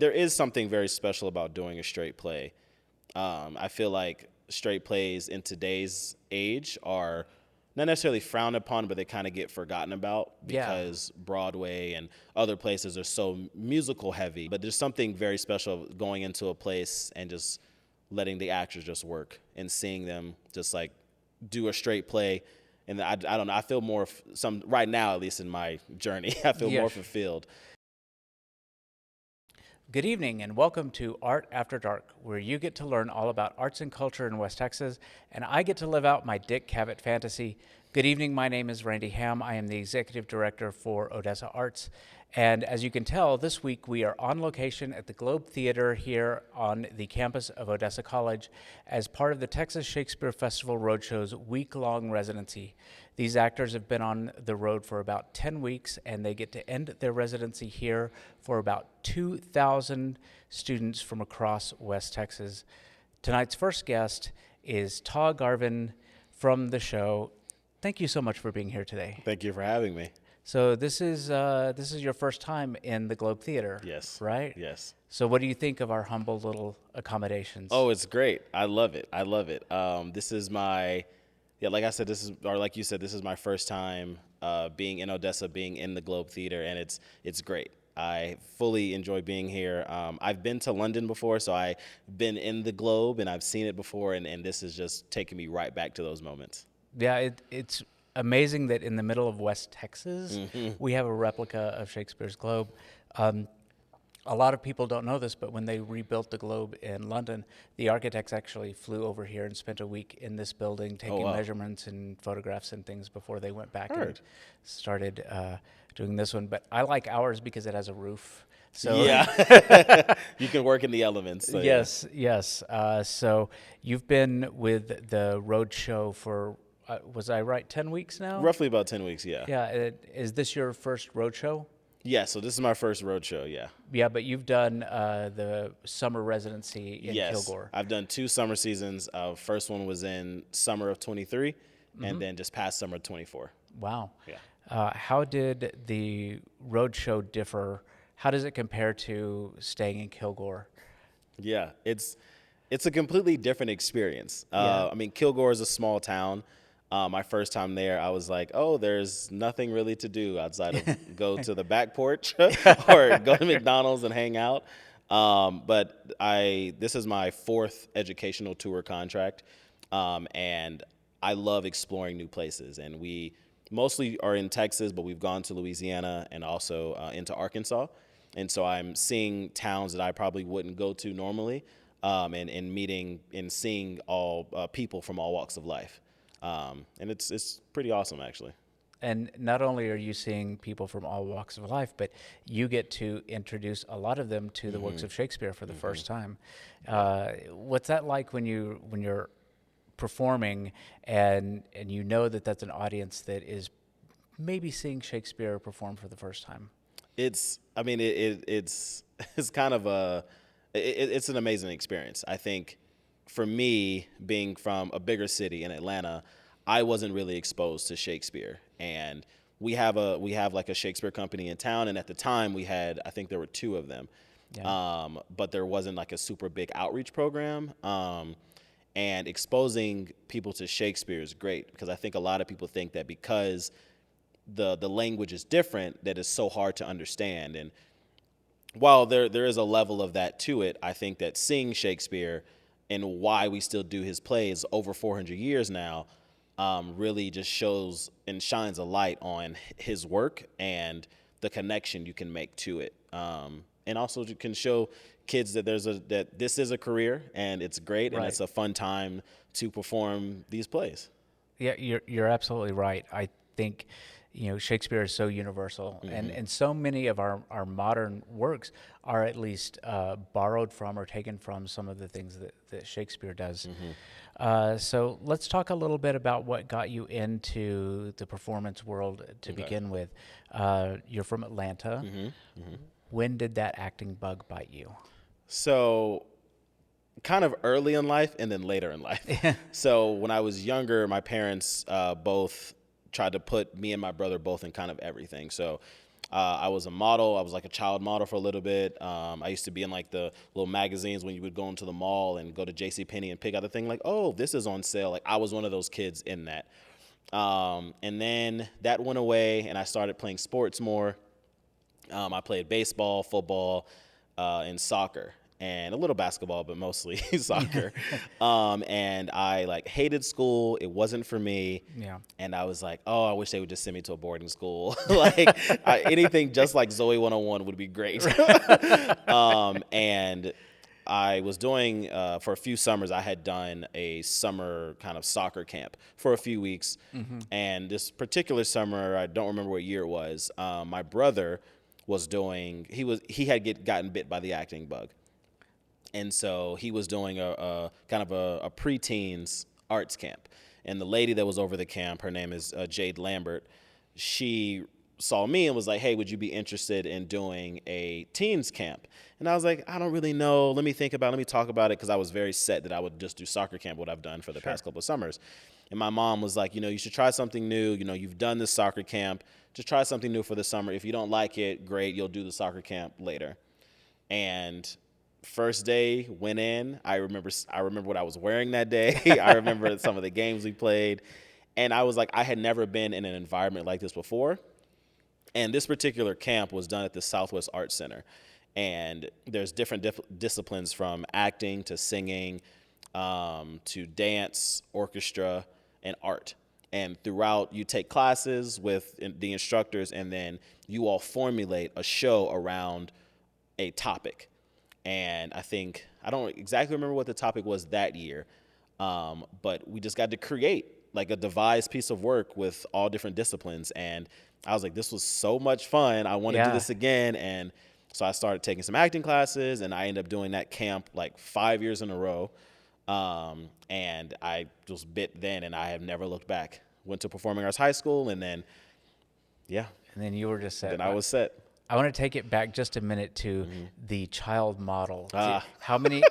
there is something very special about doing a straight play. I feel like straight plays in today's age are not necessarily frowned upon, but they kind of get forgotten about because Broadway and other places are so musical heavy. But there's something very special going into a place and just letting the actors just work and seeing them just like do a straight play. And I don't know, I feel more right now, at least in my journey, I feel more fulfilled. Good evening and welcome to Art After Dark, where you get to learn all about arts and culture in West Texas, and I get to live out my Dick Cavett fantasy. Good evening, my name is Randy Ham. I am the Executive Director for Odessa Arts, and as you can tell, this week we are on location at the Globe Theatre here on the campus of Odessa College as part of the Texas Shakespeare Festival Roadshow's week-long residency. These actors have been on the road for about 10 weeks, and they get to end their residency here for about 2,000 students from across West Texas. Tonight's first guest is Ptah Garvin from the show. Thank you so much for being here today. Thank you for having me. So this is your first time in the Globe Theatre. Yes. Right? Yes. So what do you think of our humble little accommodations? Oh, it's great. I love it. This is like I said, like you said, this is my first time being in Odessa, being in the Globe Theatre, and it's great. I fully enjoy being here. I've been to London before, so I've been in the Globe, and I've seen it before, and this is just taking me right back to those moments. Yeah, it's amazing that in the middle of West Texas, we have a replica of Shakespeare's Globe. A lot of people don't know this, but when they rebuilt the Globe in London, the architects actually flew over here and spent a week in this building taking measurements and photographs and things before they went back and started doing this one. But I like ours because it has a roof. So yeah, you can work in the elements. So yes. So you've been with the Roadshow for, was I right, 10 weeks now? Roughly about 10 weeks, yeah. Yeah. Is this your first Roadshow? Yeah, so this is my first roadshow, yeah. Yeah, but you've done the summer residency in Kilgore. I've done 2 summer seasons. First one was in summer of 23, and then just past summer of 24. Wow. Yeah. How did the roadshow differ? How does it compare to staying in Kilgore? Yeah, it's a completely different experience. I mean, Kilgore is a small town. My first time there, I was like, oh, there's nothing really to do outside of go to the back porch or go to McDonald's and hang out. But this is my 4th educational tour contract, and I love exploring new places. And we mostly are in Texas, but we've gone to Louisiana and also into Arkansas. And so I'm seeing towns that I probably wouldn't go to normally, and meeting and seeing all people from all walks of life. And it's pretty awesome, actually. And not only are you seeing people from all walks of life, but you get to introduce a lot of them to the works of Shakespeare for the first time. What's that like when you're performing and you know that that's an audience that is maybe seeing Shakespeare perform for the first time? It's kind of it's an amazing experience. I think for me, being from a bigger city in Atlanta, I wasn't really exposed to Shakespeare, and we have like a Shakespeare company in town, and at the time I think there were 2 of them, but there wasn't like a super big outreach program, and exposing people to Shakespeare is great because I think a lot of people think that because the language is different that it's so hard to understand, and while there is a level of that to it, I think that seeing Shakespeare and why we still do his plays over 400 years now really just shows and shines a light on his work and the connection you can make to it. And also you can show kids that that this is a career and it's great and it's a fun time to perform these plays. Yeah, you're absolutely right. I think Shakespeare is so universal, and so many of our modern works are at least borrowed from or taken from some of the things that Shakespeare does. So let's talk a little bit about what got you into the performance world to begin with. You're from Atlanta. When did that acting bug bite you? So kind of early in life and then later in life. So when I was younger, my parents both tried to put me and my brother both in kind of everything. So I was a model. I was like a child model for a little bit. I used to be in like the little magazines when you would go into the mall and go to JCPenney and pick out the thing like, oh, this is on sale. Like I was one of those kids in that. And then that went away and I started playing sports more. I played baseball, football, and soccer, and a little basketball, but mostly soccer. And I like hated school. It wasn't for me. Yeah. And I was like, oh, I wish they would just send me to a boarding school. Anything just like Zoe 101 would be great. And I was doing, for a few summers, I had done a summer kind of soccer camp for a few weeks. And this particular summer, I don't remember what year it was, my brother was doing, he had gotten bit by the acting bug. And so he was doing a kind of a preteens arts camp. And the lady that was over the camp, her name is Jade Lambert, she saw me and was like, hey, would you be interested in doing a teens camp? And I was like, I don't really know. Let me talk about it, because I was very set that I would just do soccer camp, what I've done for the past couple of summers. And my mom was like, you should try something new. You've done this soccer camp. Just try something new for the summer. If you don't like it, great. You'll do the soccer camp later. And first day went in. I remember what I was wearing that day. I remember some of the games we played. And I was like, I had never been in an environment like this before. And this particular camp was done at the Southwest Arts Center. And there's different disciplines, from acting to singing, to dance, orchestra, and art. And throughout, you take classes with the instructors, and then you all formulate a show around a topic. And I don't exactly remember what the topic was that year, but we just got to create like a devised piece of work with all different disciplines. And I was like, this was so much fun. I want to do this again. And so I started taking some acting classes, and I ended up doing that camp like 5 years in a row. And I just bit then, and I have never looked back. Went to Performing Arts High School, and then, And then you were just set. Then I was set. I want to take it back just a minute to the child model. How many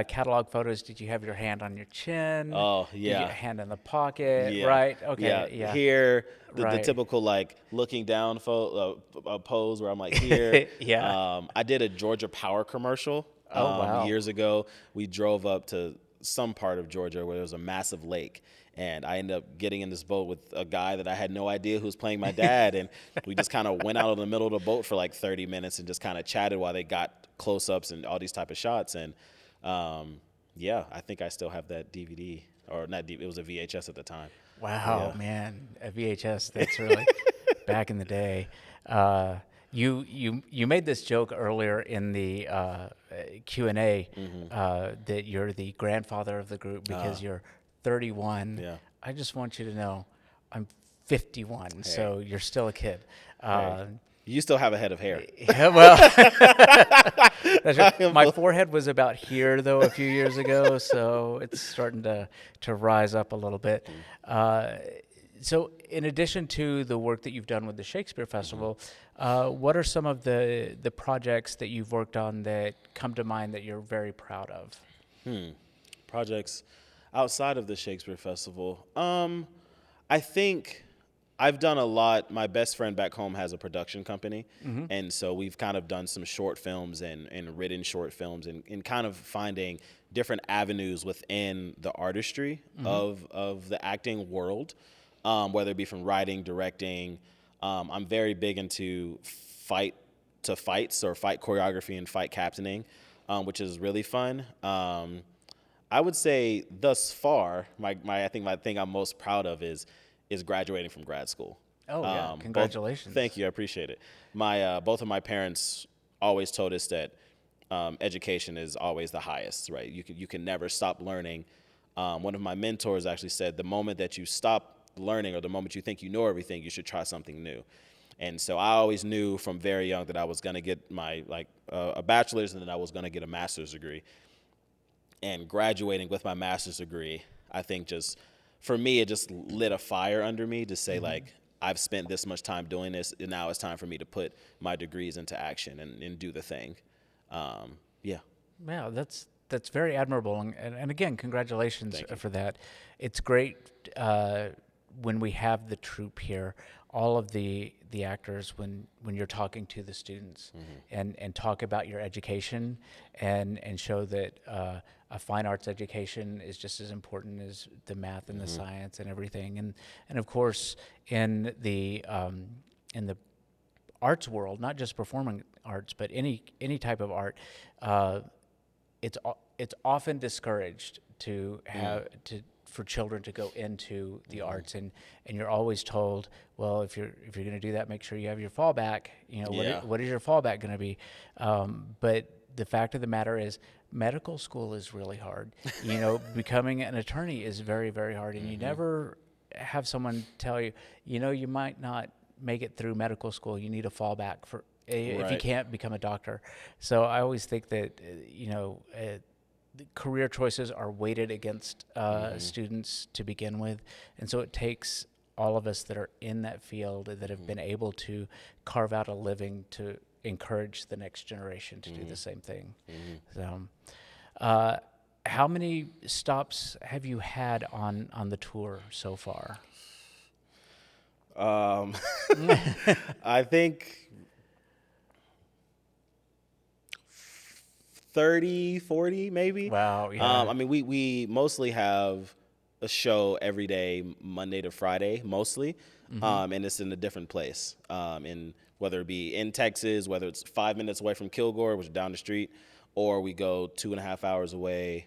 catalog photos did you have? Your hand on your chin? Oh, Did yeah. you have hand in the pocket, Yeah. right? Okay, yeah. Here, the Right. typical like looking down pose where I'm like here. Yeah. I did a Georgia Power commercial wow. years ago. We drove up to some part of Georgia where there was a massive lake. And I ended up getting in this boat with a guy that I had no idea who was playing my dad. And we just kind of went out in the middle of the boat for like 30 minutes and just kind of chatted while they got close-ups and all these type of shots. And, I think I still have that DVD. Or not DVD, it was a VHS at the time. Wow, Yeah. man, a VHS. That's really back in the day. You made this joke earlier in the Q&A that you're the grandfather of the group because you're 31. Yeah. I just want you to know I'm 51, so you're still a kid. You still have a head of hair. Yeah, well, that's right. My forehead was about here though a few years ago, so it's starting to rise up a little bit. So, in addition to the work that you've done with the Shakespeare Festival, what are some of the projects that you've worked on that come to mind that you're very proud of? Projects outside of the Shakespeare Festival. I think I've done a lot. My best friend back home has a production company. And so we've kind of done some short films and written short films and kind of finding different avenues within the artistry of the acting world, whether it be from writing, directing. I'm very big into fights or fight choreography and fight captaining, which is really fun. I would say thus far, I think my thing I'm most proud of is graduating from grad school. Oh, yeah. Congratulations. Thank you. I appreciate it. Both of my parents always told us that education is always the highest, right? You can never stop learning. One of my mentors actually said, the moment that you stop learning or the moment you think you know everything, you should try something new. And so I always knew from very young that I was going to get my a bachelor's and then I was going to get a master's degree. And graduating with my master's degree, I think for me, it just lit a fire under me to say, I've spent this much time doing this, and now it's time for me to put my degrees into action and do the thing. Yeah, that's very admirable. And again, congratulations for that. It's great when we have the troupe here, all of the actors, when you're talking to the students and talk about your education and show that a fine arts education is just as important as the math and the science and everything, and of course in the arts world, not just performing arts, but any type of art, it's often discouraged to have for children to go into the arts, and you're always told, well, if you're going to do that, make sure you have your fallback. You know, what is your fallback going to be? But the fact of the matter is, medical school is really hard. You know, becoming an attorney is very, very hard, and you never have someone tell you, you know, you might not make it through medical school. You need a fallback for if you can't become a doctor. So I always think that career choices are weighted against students to begin with, and so it takes all of us that are in that field that have been able to carve out a living to encourage the next generation to do the same thing. So how many stops have you had on the tour so far? I think 30, 40 maybe. Wow. Yeah. I mean, we mostly have a show every day, Monday to Friday, mostly. And it's in a different place. In whether it be in Texas, whether it's 5 minutes away from Kilgore, which is down the street, or we go 2.5 hours away.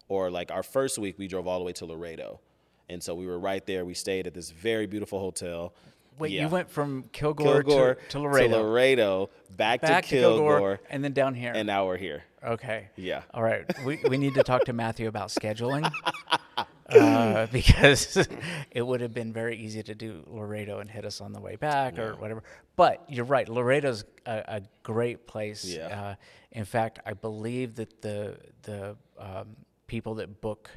Or like our first week, we drove all the way to Laredo. And so we were right there. We stayed at this very beautiful hotel. Wait, you went from Kilgore to Laredo. To Laredo, back to Kilgore, and then down here. And now we're here. Okay. Yeah. All right. We need to talk to Matthew about scheduling because it would have been very easy to do Laredo and hit us on the way back or whatever. But you're right. Laredo's a great place. Yeah. In fact, I believe that the people that book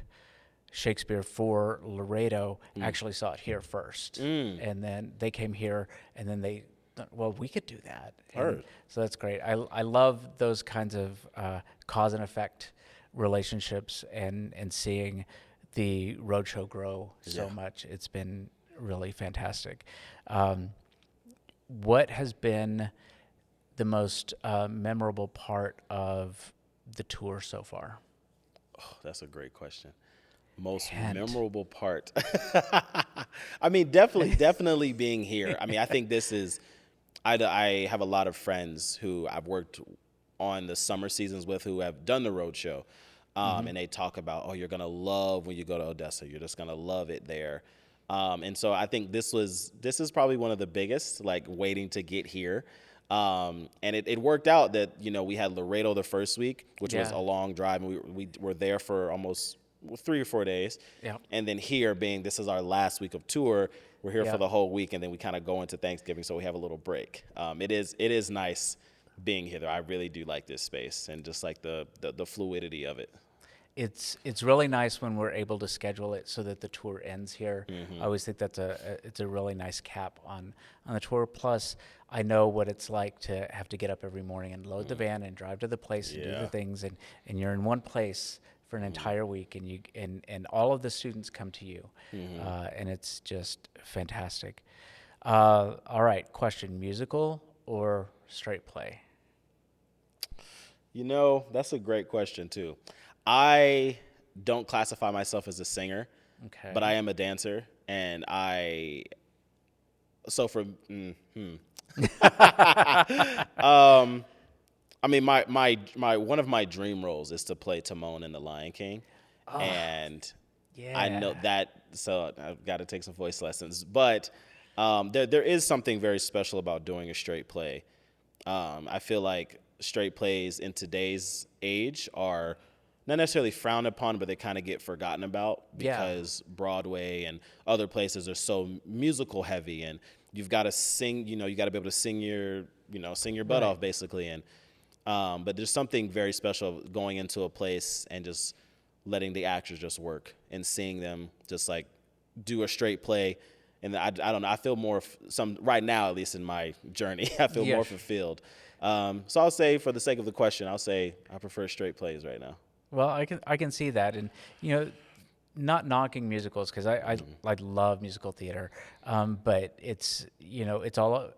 Shakespeare for Laredo actually saw it here first, and then they came here, and then they thought, well, we could do that. So that's great. I love those kinds of cause and effect relationships, and seeing the Roadshow grow so much. It's been really fantastic. What has been the most memorable part of the tour so far? Oh, that's a great question. Most memorable part. I mean, definitely being here. I mean, I think this is, I have a lot of friends who I've worked on the summer seasons with who have done the Roadshow. And they talk about, oh, you're going to love when you go to Odessa. You're just going to love it there. And so I think this is probably one of the biggest, like, waiting to get here. And it worked out that, you know, we had Laredo the first week, which was a long drive. And we were there for almost 3 or 4 days. Yeah. And then here, being this is our last week of tour, we're here for the whole week, and then we kind of go into Thanksgiving, so we have a little break. It is nice being here, though. I really do like this space and just like the fluidity of it. It's really nice when we're able to schedule it so that the tour ends here. I always think that's it's a really nice cap on the tour. Plus, I know what it's like to have to get up every morning and load the van and drive to the place and do the things, and you're in one place for an entire week, and you and all of the students come to you, and it's just fantastic. All right, question: musical or straight play? You know, that's a great question too. I don't classify myself as a singer, but I am a dancer, and I mean, my one of my dream roles is to play Timon in The Lion King, and I know that, so I've got to take some voice lessons. But there is something very special about doing a straight play. I feel like straight plays in today's age are not necessarily frowned upon, but they kind of get forgotten about because Broadway and other places are so musical heavy, and you've got to sing. You know, you got to be able to sing your butt off, basically. And but there's something very special going into a place and just letting the actors just work and seeing them just like do a straight play. And I don't know. I feel more right now, at least in my journey, I feel more fulfilled. So I'll say, for the sake of the question, I'll say I prefer straight plays right now. Well, I can see that, and not knocking musicals because I love musical theater, but it's all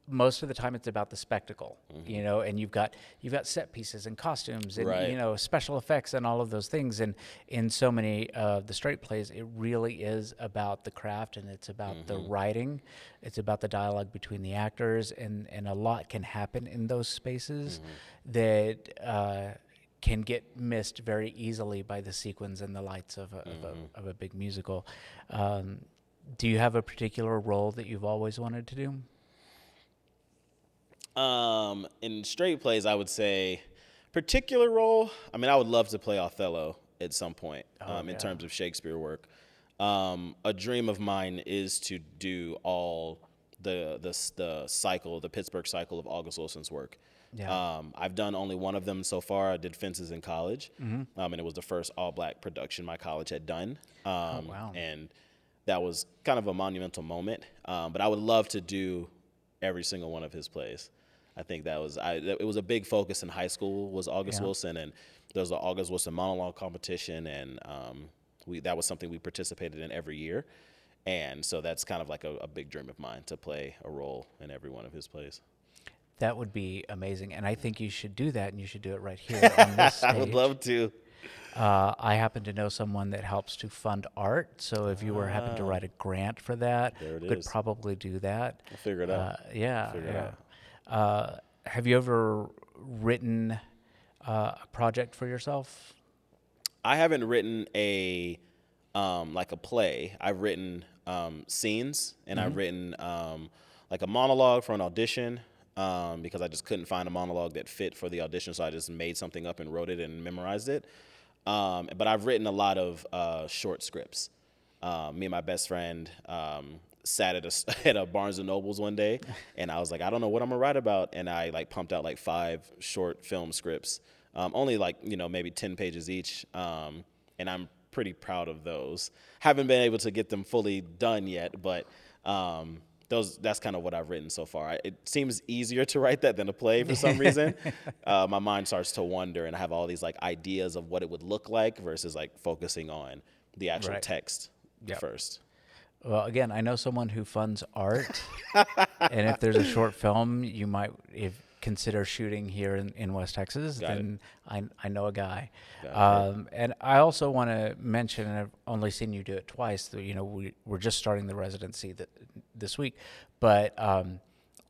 most of the time it's about the spectacle, and you've got set pieces and costumes and Right. special effects and all of those things. And in so many of the straight plays, it really is about the craft, and it's about the writing, it's about the dialogue between the actors, and a lot can happen in those spaces that can get missed very easily by the sequins and the lights of a big musical. Do you have a particular role that you've always wanted to do? In straight plays, I would say particular role. I mean, I would love to play Othello at some point. In terms of Shakespeare work, a dream of mine is to do all the cycle, the Pittsburgh cycle of August Wilson's work. Yeah. I've done only one of them so far. I did Fences in college, and it was the first all-black production my college had done. Wow. And that was kind of a monumental moment. But I would love to do every single one of his plays. I think it was a big focus in high school was August Wilson, and there was the August Wilson monologue competition, and that was something we participated in every year. And so that's kind of like a big dream of mine to play a role in every one of his plays. That would be amazing, and I think you should do that, and you should do it right here on this stage. I would love to. I happen to know someone that helps to fund art, so if you were happen to write a grant for that, There it could is. probably do that. We'll figure it out. Figure it out. Have you ever written a project for yourself? I haven't written like a play. I've written scenes, and I've written like a monologue for an audition because I just couldn't find a monologue that fit for the audition, so I just made something up and wrote it and memorized it. But I've written a lot of short scripts. Me and my best friend sat at a Barnes and Nobles one day, and I was like, I don't know what I'm gonna write about, and I like pumped out like 5 short film scripts, only like maybe 10 pages each, and I'm pretty proud of those. Haven't been able to get them fully done yet, but that's kind of what I've written so far. It seems easier to write that than to play for some reason. My mind starts to wander, and I have all these like ideas of what it would look like versus like focusing on the actual text first. Well, again, I know someone who funds art, and if there's a short film you might consider shooting here in West Texas, then I know a guy. And I also want to mention, and I've only seen you do it twice, that, we're just starting the residency this week, but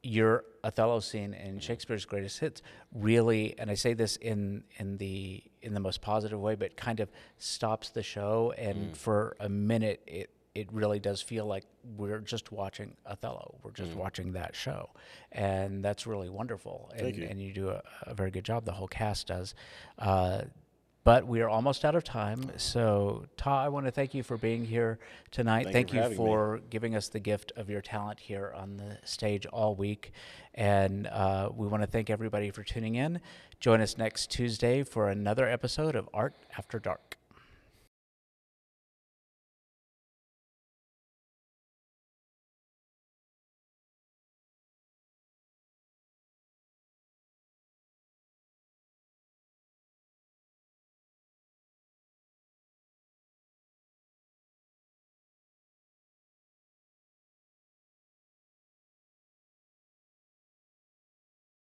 your Othello scene in Shakespeare's Greatest Hits really, and I say this in the most positive way, but kind of stops the show, and for a minute it really does feel like we're just watching Othello. We're just watching that show. And that's really wonderful. And, Thank you. And you do a very good job. The whole cast does. But we are almost out of time. So, Ptah, I want to thank you for being here tonight. Thank you for giving us the gift of your talent here on the stage all week. And we want to thank everybody for tuning in. Join us next Tuesday for another episode of Art After Dark.